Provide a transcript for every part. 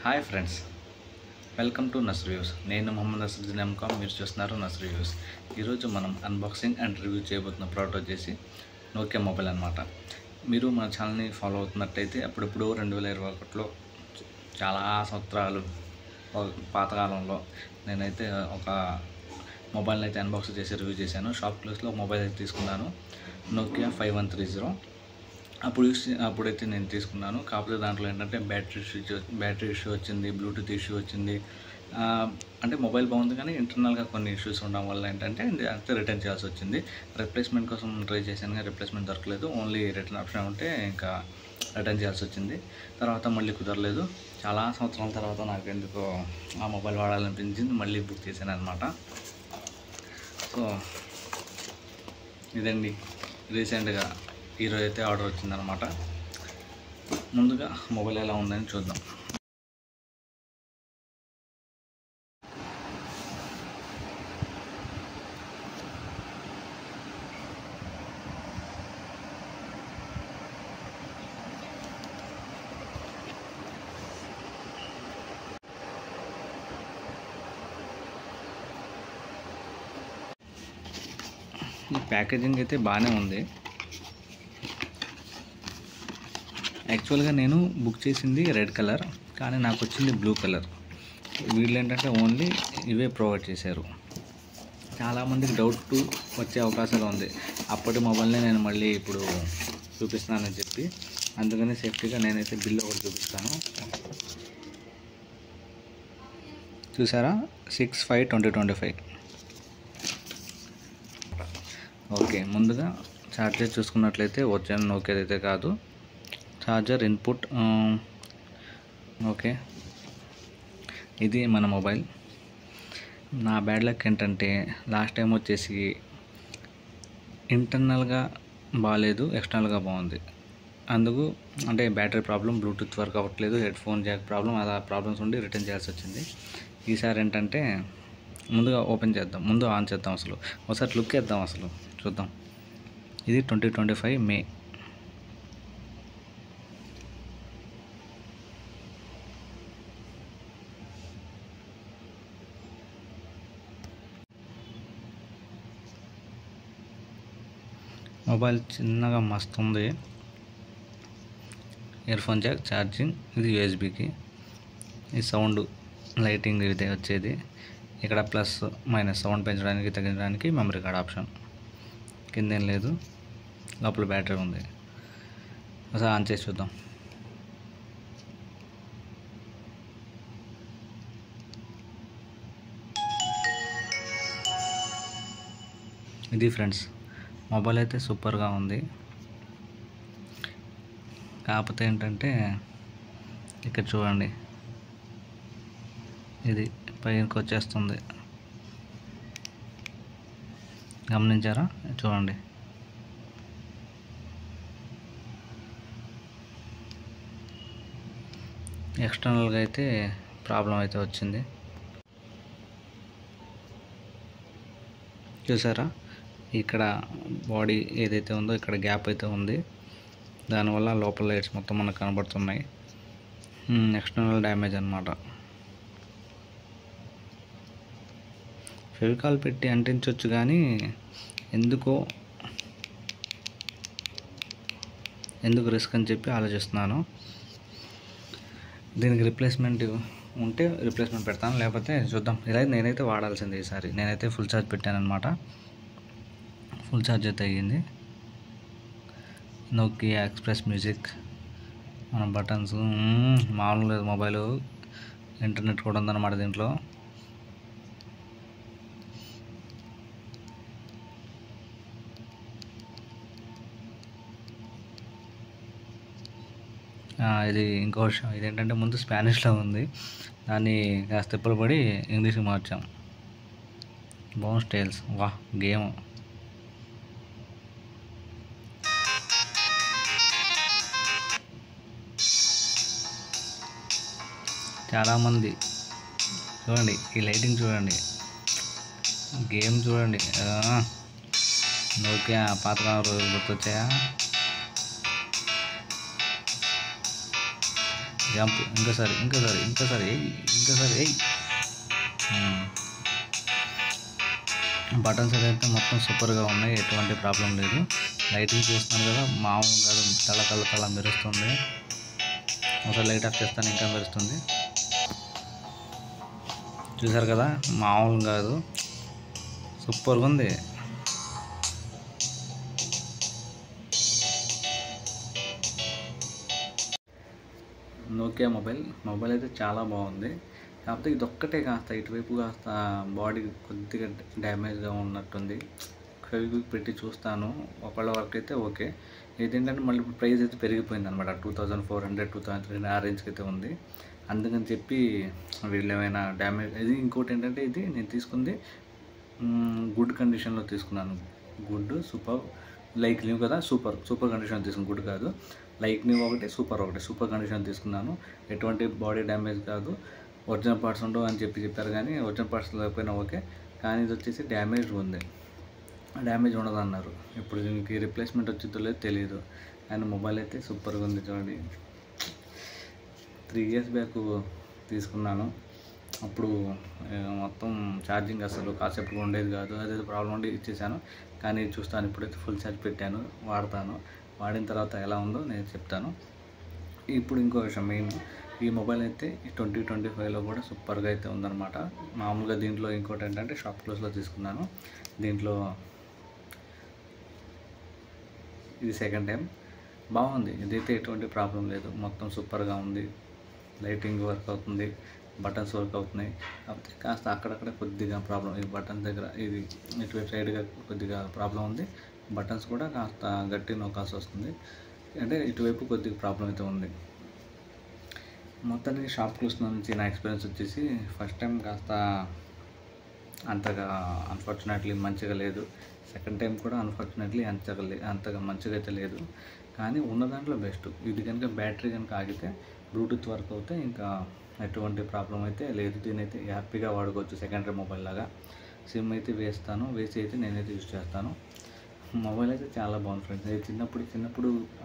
Hi friends, welcome to Nas reviews. నేను Mohammed Asaduddin MCom, మీరు చూస్తున్నారు నస్ రివ్యూస్. ఈరోజు మనం అన్బాక్సింగ్ అండ్ రివ్యూ చేయబోతున్న ప్రోడక్ట్ వచ్చేసి నోకియా మొబైల్ అనమాట. మీరు మన ఛానల్ని ఫాలో అవుతున్నట్టయితే అప్పుడప్పుడు 2021లో చాలా సంవత్సరాలు పాతకాలంలో నేనైతే ఒక మొబైల్ని అయితే అన్బాక్స్ చేసి రివ్యూ చేశాను. షాప్ క్లూస్లో మొబైల్ అయితే తీసుకున్నాను, నోకియా 5130. అప్పుడైతే నేను తీసుకున్నాను. కాకపోతే దాంట్లో ఏంటంటే బ్యాటరీ ఇష్యూ వచ్చింది, బ్లూటూత్ ఇష్యూ వచ్చింది. అంటే మొబైల్ బాగుంది కానీ ఇంటర్నల్గా కొన్ని ఇష్యూస్ ఉండడం వల్ల ఏంటంటే అంతే రిటర్న్ చేయాల్సి వచ్చింది. రిప్లేస్మెంట్ కోసం ట్రై చేశాను కానీ రిప్లేస్మెంట్ దొరకలేదు. ఓన్లీ రిటర్న్ ఆప్షన్ ఉంటే ఇంకా రిటర్న్ చేయాల్సి వచ్చింది. తర్వాత మళ్ళీ కుదరలేదు. చాలా సంవత్సరాల తర్వాత నాకు ఎందుకో ఆ మొబైల్ వాడాలనిపించింది, మళ్ళీ బుక్ చేశాను అనమాట. సో ఇదండి, రీసెంట్గా ఈరోజు అయితే ఆర్డర్ వచ్చిందనమాట. ముందుగా మొబైల్ ఎలా ఉందని చూద్దాం. ఈ ప్యాకేజింగ్ అయితే బాగానే ఉంది. యాక్చువల్గా నేను బుక్ చేసింది రెడ్ కలర్, కానీ నాకు వచ్చింది బ్లూ కలర్. వీళ్ళు ఏంటంటే ఓన్లీ ఇవే ప్రొవైడ్ చేశారు. చాలామందికి డౌట్ వచ్చే అవకాశాలు ఉంది. అప్పటి మొబైల్నే నేను మళ్ళీ ఇప్పుడు చూపిస్తున్నానని చెప్పి, అందుకని సేఫ్టీగా నేనైతే బిల్ ఒకటి చూపిస్తాను. చూసారా, 6/5/2025. ఓకే, ముందుగా ఛార్జర్ చూసుకున్నట్లయితే ఒరిజినల్ నోకియా అయితే కాదు, ఛార్జర్ ఇన్పుట్. ఓకే, ఇది మన మొబైల్. నా బ్యాడ్ లక్ ఏంటంటే లాస్ట్ టైం వచ్చేసి ఇంటర్నల్గా బాగాలేదు, ఎక్స్టర్నల్గా బాగుంది. అందుకు అంటే బ్యాటరీ ప్రాబ్లం, బ్లూటూత్ వర్క్ అవ్వట్లేదు, హెడ్ ఫోన్ జాక్ ప్రాబ్లం, అలా ప్రాబ్లమ్స్ ఉండి రిటర్న్ చేయాల్సి వచ్చింది. ఈసారి ఏంటంటే ముందుగా ఓపెన్ చేద్దాం, ముందు ఆన్ చేద్దాం, అసలు ఒకసారి లుక్ వేద్దాం, అసలు చూద్దాం. ఇది 2025 మే. మొబైల్ చిన్నగా మస్తు ఉంది. ఇయర్ ఫోన్ జాక్, ఛార్జింగ్, ఇది యూఎస్బికి. ఈ సౌండ్, లైటింగ్ ఇదే వచ్చేది. ఇక్కడ ప్లస్ మైనస్ సౌండ్ పెంచడానికి తగ్గించడానికి మెమరీ కార్డ్ ఆప్షన్. కిందేం లేదు, లోపల బ్యాటరీ ఉంది. ఒకసారి ఆన్ చేసి చూద్దాం. ఇది ఫ్రెండ్స్, మొబైల్ అయితే సూపర్గా ఉంది. కాకపోతే ఏంటంటే ఇక్కడ చూడండి, ఇది పైకి వచ్చేస్తుంది, గమనించారా? చూడండి, ఎక్స్టర్నల్గా అయితే ప్రాబ్లం అయితే వచ్చింది. చూసారా, ఇక్కడ బాడీ ఏదైతే ఉందో ఇక్కడ గ్యాప్ అయితే ఉంది, దానివల్ల లోపల లైట్స్ మొత్తం మనకు కనబడుతున్నాయి. ఎక్స్టర్నల్ డ్యామేజ్ అన్నమాట. ఫెవికాల్ పెట్టి అంటించవచ్చు కానీ ఎందుకు రిస్క్ అని చెప్పి ఆలోచిస్తున్నాను. దీనికి రిప్లేస్మెంట్ ఉంటే రిప్లేస్మెంట్ పెడతాను, లేకపోతే చూద్దాం. ఇలా నేనైతే వాడాల్సింది ఈసారి. నేనైతే ఫుల్ ఛార్జ్ పెట్టాను అనమాట. ఫుల్ ఛార్జ్ అయితే అయ్యింది. నోకియా ఎక్స్ప్రెస్ మ్యూజిక్, మన బటన్స్ మామూలు లేదు. మొబైల్ ఇంటర్నెట్ కూడా ఉందన్నమాట దీంట్లో. ఇది ఇంకో విషయం, ఇదేంటంటే ముందు స్పానిష్లో ఉంది, దాన్ని కాస్త తిప్పలు పడి ఇంగ్లీష్కి మార్చాం. బౌన్స్ టైల్స్, వా గేమ్. చాలామంది చూడండి, ఈ లైటింగ్ చూడండి, గేమ్ చూడండి. నోకియా పాతకాలం రోజులు గుర్తొచ్చాయా? జంప్, ఇంకోసారి బటన్స్ అయితే మొత్తం సూపర్గా ఉన్నాయి, ఎటువంటి ప్రాబ్లం లేదు. లైటింగ్ చూస్తున్నాను కదా, మామూలు కాదు, తల మెరుస్తుంది. ఒకసారి లైట్ ఆఫ్ చేస్తాను, ఇంకా మెరుస్తుంది. చూసారు కదా, మామూలు కాదు, సూపర్గా ఉంది. నోకియా మొబైల్ అయితే చాలా బాగుంది. కాకపోతే ఇది ఒక్కటే కాస్త ఇటువైపు కాస్త బాడీ కొద్దిగా డ్యామేజ్గా ఉన్నట్టుంది. ఫెవిక్విక్ పెట్టి చూస్తాను, ఒకళ్ళ వరకు అయితే ఓకే. ఇదేంటంటే మళ్ళీ ప్రైస్ అయితే పెరిగిపోయింది అనమాట, 2400 2300 ఆ రేంజ్కి అయితే ఉంది. అందుకని చెప్పి వీళ్ళు ఏమైనా డ్యామేజ్. ఇది ఇంకోటి ఏంటంటే, ఇది నేను తీసుకుంది గుడ్ కండిషన్లో తీసుకున్నాను. గుడ్, సూపర్, లైక్ న్యూ కదా, సూపర్ కండిషన్ తీసుకున్నాను. గుడ్ కాదు, లైక్ న్యూ ఒకటి, సూపర్ కండిషన్ తీసుకున్నాను. ఎటువంటి బాడీ డ్యామేజ్ కాదు. ఒరిజినల్ పార్ట్స్ ఉండవు అని చెప్పారు, కానీ ఒరిజినల్ పార్ట్స్ లేకపోయినా ఓకే. కానీ ఇది వచ్చేసి డ్యామేజ్ ఉంది, డ్యామేజ్ ఉండదు అన్నారు. ఇప్పుడు దీనికి రిప్లేస్మెంట్ వచ్చిందో లేదో తెలియదు. అండ్ మొబైల్ అయితే సూపర్గా ఉంది. చూడండి, 3 years బ్యాక్ తీసుకున్నాను. అప్పుడు మొత్తం ఛార్జింగ్ అసలు కాసేపు ఉండేది కాదు, అదే ప్రాబ్లం ఉండి ఇచ్చేసాను. కానీ చూస్తాను, ఇప్పుడైతే ఫుల్ ఛార్జ్ పెట్టాను, వాడతాను. వాడిన తర్వాత ఎలా ఉందో నేను చెప్తాను. ఇప్పుడు ఇంకో విషయం, మెయిన్ ఈ మొబైల్ అయితే 2025లో కూడా సూపర్గా అయితే ఉందన్నమాట. మామూలుగా దీంట్లో ఇంకోటి ఏంటంటే, షాప్ క్లోజ్లో తీసుకున్నాను. దీంట్లో ఇది సెకండ్ టైం, బాగుంది. ఇదైతే ఎటువంటి ప్రాబ్లం లేదు, మొత్తం సూపర్గా ఉంది. లైటింగ్ వర్క్ అవుతుంది, బటన్స్ వర్క్ అవుతున్నాయి. కాకపోతే కాస్త అక్కడక్కడ కొద్దిగా ప్రాబ్లం, ఈ బటన్ దగ్గర ఇది ఇటువైపు సైడ్గా కొద్దిగా ప్రాబ్లం ఉంది. బటన్స్ కూడా కాస్త గట్టి నొక్కాల్సి వస్తుంది, అంటే ఇటువైపు కొద్దిగా ప్రాబ్లం అయితే ఉంది. మొత్తానికి షాప్ క్లూస్ నుంచి నా ఎక్స్పీరియన్స్ వచ్చేసి, ఫస్ట్ టైం కాస్త అంతగా అన్ఫార్చునేట్లీ మంచిగా లేదు. సెకండ్ టైం కూడా అన్ఫార్చునేట్లీ అంతగా మంచిగా అయితే లేదు. కానీ ఉన్న దాంట్లో బెస్ట్. ఇది కనుక బ్యాటరీ కనుక ఆగితే, బ్లూటూత్ వర్క్ అవుతే ఇంకా ఎటువంటి ప్రాబ్లం అయితే లేదు. దీని అయితే హ్యాపీగా వాడుకోవచ్చు, సెకండరీ మొబైల్ లాగా. సిమ్ అయితే వేసి అయితే నేనైతే యూజ్ చేస్తాను. మొబైల్ అయితే చాలా బాగుంది ఫ్రెండ్స్. అది చిన్నప్పుడు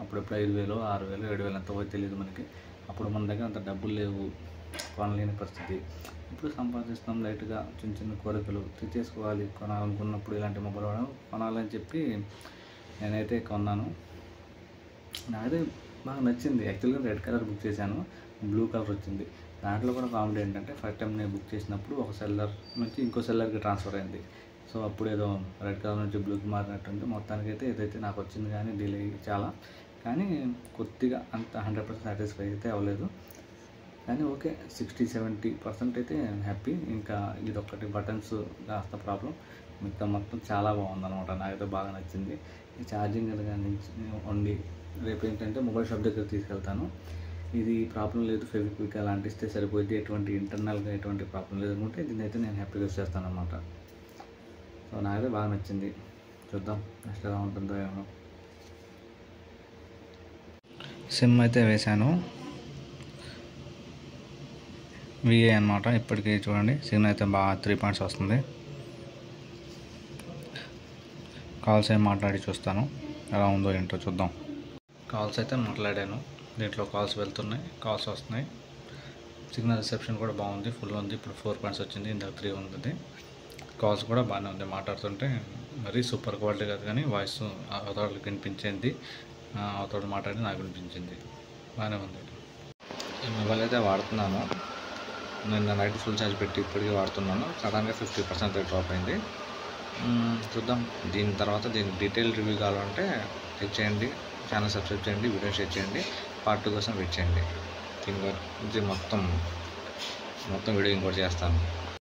అప్పుడప్పుడు 5000 6000 7000 ఎంత పోయి తెలియదు మనకి. అప్పుడు మన దగ్గర అంత డబ్బులు లేవు, కొనలేని పరిస్థితి. ఇప్పుడు సంపాదిస్తాం, లైట్గా చిన్న కోరికలు తెచ్చేసుకోవాలి. కొనాలనుకున్నప్పుడు ఇలాంటి మొబైల్ కొనాలని చెప్పి నేనైతే కొన్నాను. నాకైతే బాగా నచ్చింది. యాక్చువల్గా రెడ్ కలర్ బుక్ చేశాను, బ్లూ కలర్ వచ్చింది. దాంట్లో కూడా కామెడీ ఏంటంటే, ఫస్ట్ టైం నేను బుక్ చేసినప్పుడు ఒక సెల్లర్ నుంచి ఇంకో సెల్లర్కి ట్రాన్స్ఫర్ అయింది. సో అప్పుడు ఏదో రెడ్ కలర్ నుంచి బ్లూకి మారినట్టుంది. మొత్తానికైతే ఇదైతే నాకు వచ్చింది, కానీ డిలే చాలా. కానీ కొద్దిగా అంత 100% సాటిస్ఫై అయితే అవ్వలేదు. కానీ ఓకే, 60-70% అయితే హ్యాపీ. ఇంకా ఇదొక్కటి బటన్స్ కాస్త ప్రాబ్లం, మిగతా మొత్తం చాలా బాగుందన్నమాట. నాకైతే బాగా నచ్చింది. ఈ ఛార్జింగ్ నుంచి ఉండి రేపు ఏంటంటే మొబైల్ షాప్ దగ్గర తీసుకెళ్తాను. ఇది ప్రాబ్లం లేదు, ఫెవిక్విక్ అలా అంటిస్తే సరిపోయింది, ఎటువంటి ఇంటర్నల్గా ఎటువంటి ప్రాబ్లం లేదు అనుకుంటే దీన్ని అయితే నేను హ్యాపీగా యూస్ చేస్తాను అన్నమాట. సో నాకైతే బాగా నచ్చింది. చూద్దాం నెక్స్ట్ ఎలా ఉంటుందో ఏమో. సిమ్ అయితే వేశాను, విఏ అనమాట. ఇప్పటికీ చూడండి, సిగ్నల్ అయితే బాగా 3 points వస్తుంది. కాల్స్ ఏం మాట్లాడి చూస్తాను, ఎలా ఉందో ఏంటో చూద్దాం. కాల్స్ అయితే మాట్లాడాను, దీంట్లో కాల్స్ వెళ్తున్నాయి, కాల్స్ వస్తున్నాయి. సిగ్నల్ రిసెప్షన్ కూడా బాగుంది, ఫుల్ ఉంది. ఇప్పుడు 4 points వచ్చింది, ఇందాక 3 ఉంది. కాల్స్ కూడా బాగానే ఉంది, మాట్లాడుతుంటే మరీ సూపర్ క్వాలిటీ కాదు, కానీ వాయిస్ అవతలకి వినిపించింది, అవతల మాట్లాడి నాకు వినిపించింది, బాగానే ఉంది. ఈ మొబైల్ అయితే వాడుతున్నాను, నిన్న నైట్ ఫుల్ ఛార్జ్ పెట్టి ఇప్పటికీ వాడుతున్నాను. సడన్గా 50% డ్రాప్ అయింది. చూద్దాం, దీని తర్వాత దీని డీటెయిల్ రివ్యూ కావాలంటే చెక్ చేయండి, ఛానల్ సబ్స్క్రైబ్ చేయండి, వీడియో షేర్ చేయండి, పార్ట్ 2 కోసం వెయిట్ చేయండి. దీని మొత్తం వీడియో ఇంకోటి చేస్తాను.